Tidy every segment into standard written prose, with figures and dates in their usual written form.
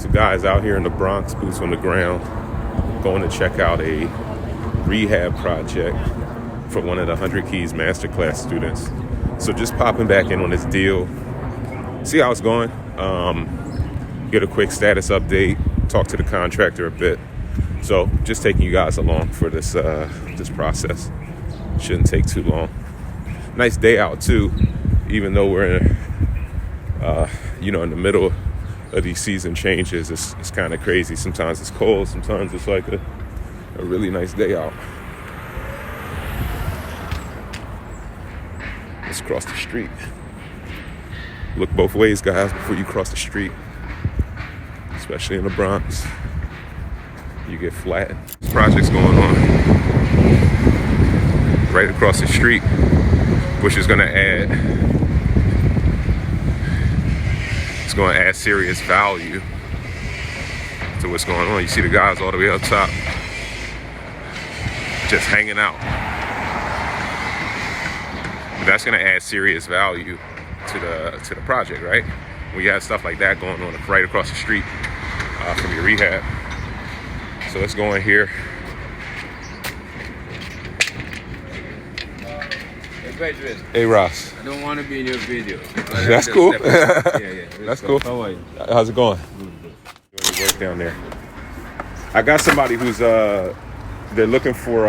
So guys out here in the Bronx, boots on the ground, going to check out a rehab project for one of the 100 Keys Masterclass students. So just popping back in on this deal, see how it's going, get a quick status update, talk to the contractor a bit. So just taking you guys along for this this process. Shouldn't take too long. Nice day out too, even though we're in in the middle of these season changes. It's kind of crazy. Sometimes it's cold, sometimes it's like a really nice day out. Let's cross the street. Look both ways, guys, before you cross the street, especially in the Bronx. You get flattened. This project's going on right across the street, which is going to add serious value to what's going on. You see the guys all the way up top just hanging out. That's going to add serious value to the project, right? When you have stuff like that going on right across the street from your rehab. So let's go in here. Hey Ross. I don't want to be in your video. That's cool. Yeah. That's cool. How are you? How's it going? Doing your work down there. I got somebody who's they're looking for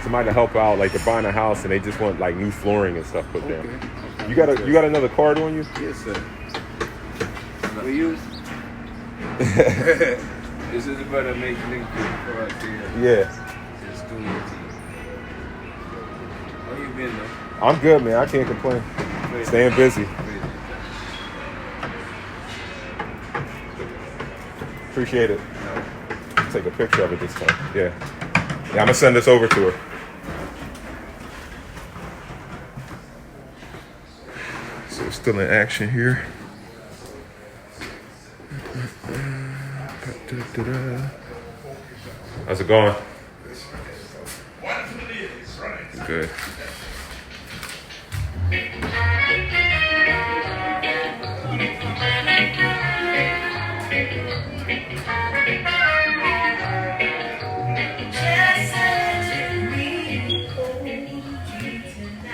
somebody to help out. Like they're buying a house and they just want like new flooring and stuff put down. You got another card on you? Yes, sir. We use. This is about to make link for us here. Yeah. It's 218. How you been though? I'm good, man. I can't complain. Staying busy. Appreciate it. Take a picture of it this time. Yeah, I'm gonna send this over to her. So it's still in action here. How's it going? Good.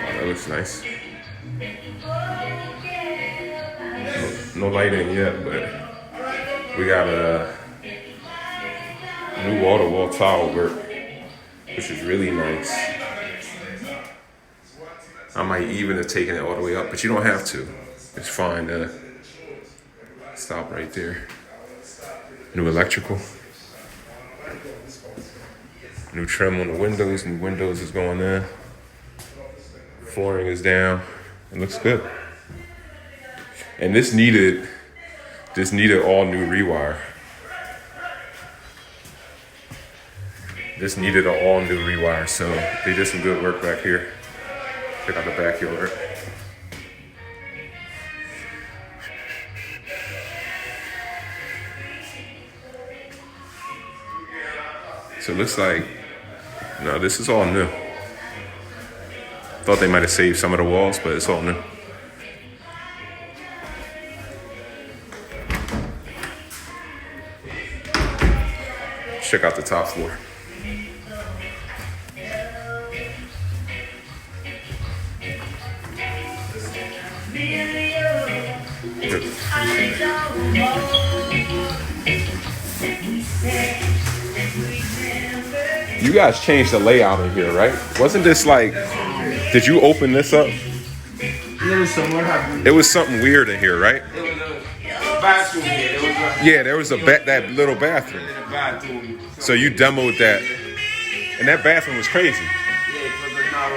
That looks nice. No lighting yet, but we got a new wall-to-wall tile work, which is really nice. I might even have taken it all the way up, but you don't have to. It's fine to stop right there. New electrical. New trim on the windows. New windows is going in. Flooring is down. It looks good. And this needed all new rewire. This needed an all new rewire, so they did some good work back here. Check out the backyard. So it looks like, no, this is all new. Thought they might have saved some of the walls, but it's all new. Check out the top floor. You guys changed the layout in here, right? Wasn't this like, did you open this up? It was something weird in here, right? There was a bathroom here. Yeah, there was that little bathroom. So you demoed that, and that bathroom was crazy.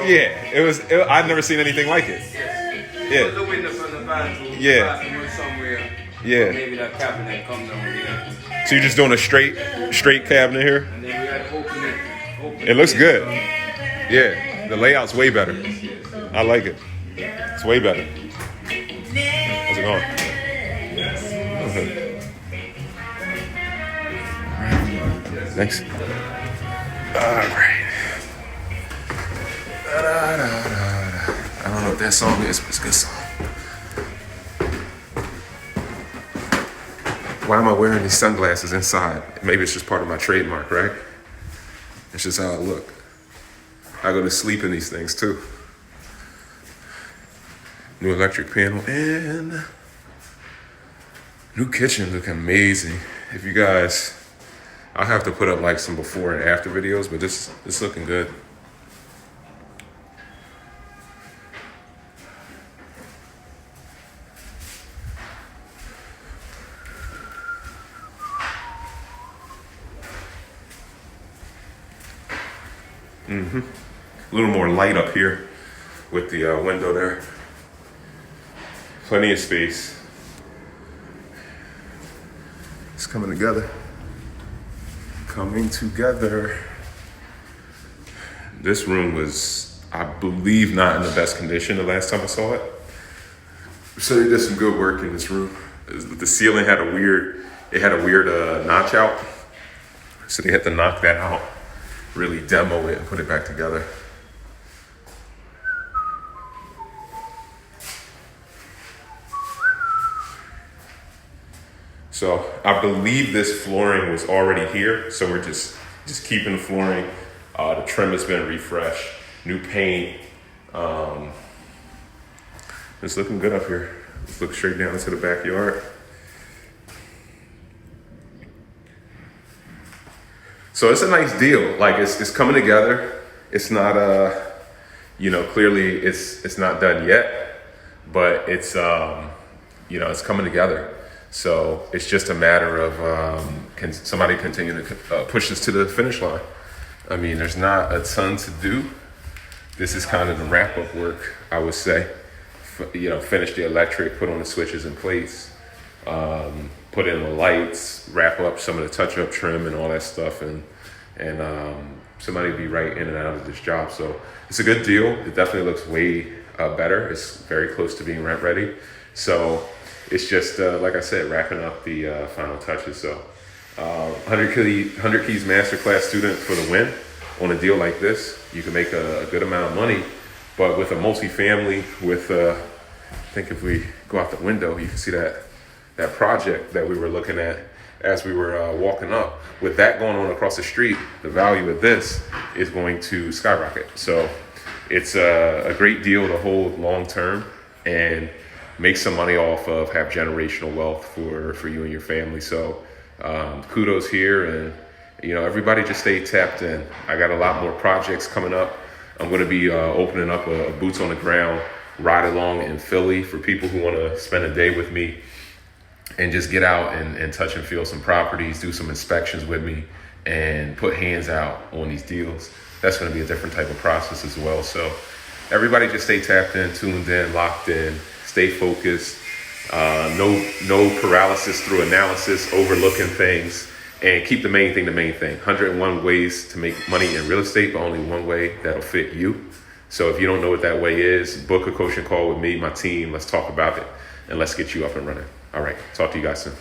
Yeah, it was. I've never seen anything like it. Yeah. The window from the bathroom. Yeah. The bathroom was somewhere. Yeah. Maybe that cabinet comes down here. So you're just doing a straight cabinet here? And then we had to open it. It looks good. Yeah, the layout's way better. I like it. It's way better. How's it going? Thanks. All right. I don't know what that song is, but it's a good song. Why am I wearing these sunglasses inside? Maybe it's just part of my trademark, right? It's just how I look. I go to sleep in these things too. New electric panel and new kitchen look amazing. If you guys, I'll have to put up like some before and after videos, but this looking good. A little more light up here with the window there. Plenty of space. It's coming together. Coming together. This room was, I believe, not in the best condition the last time I saw it. So they did some good work in this room. The ceiling had a weird notch out. So they had to knock that out, really demo it and put it back together. So I believe this flooring was already here. So we're just keeping the flooring. The trim has been refreshed, new paint. It's looking good up here. Let's look straight down into the backyard. So it's a nice deal. Like it's coming together. It's not clearly it's not done yet, but it's it's coming together. So it's just a matter of can somebody continue to push this to the finish line? I mean, there's not a ton to do. This is kind of the wrap-up work, I would say. Finish the electric, put on the switches in place, put in the lights, wrap up some of the touch-up trim and all that stuff, and somebody will be right in and out of this job. So it's a good deal. It definitely looks way better. It's very close to being rent ready. So it's just, like I said, wrapping up the final touches. So 100 Keys Masterclass student for the win on a deal like this. You can make a good amount of money, but with a multifamily, with I think if we go out the window, you can see that project that we were looking at as we were walking up. With that going on across the street, the value of this is going to skyrocket. So it's a great deal to hold long term and make some money off of, have generational wealth for you and your family. So kudos here, and everybody just stay tapped in. I got a lot more projects coming up. I'm going to be opening up a boots on the ground ride along in Philly for people who want to spend a day with me and just get out and touch and feel some properties, do some inspections with me, and put hands out on these deals. That's going to be a different type of process as well. So everybody just stay tapped in, tuned in, locked in, stay focused. No paralysis through analysis, overlooking things, and keep the main thing. 101 ways to make money in real estate, but only one way that'll fit you. So if you don't know what that way is, book a coaching call with me, my team. Let's talk about it, and let's get you up and running. All right, talk to you guys soon.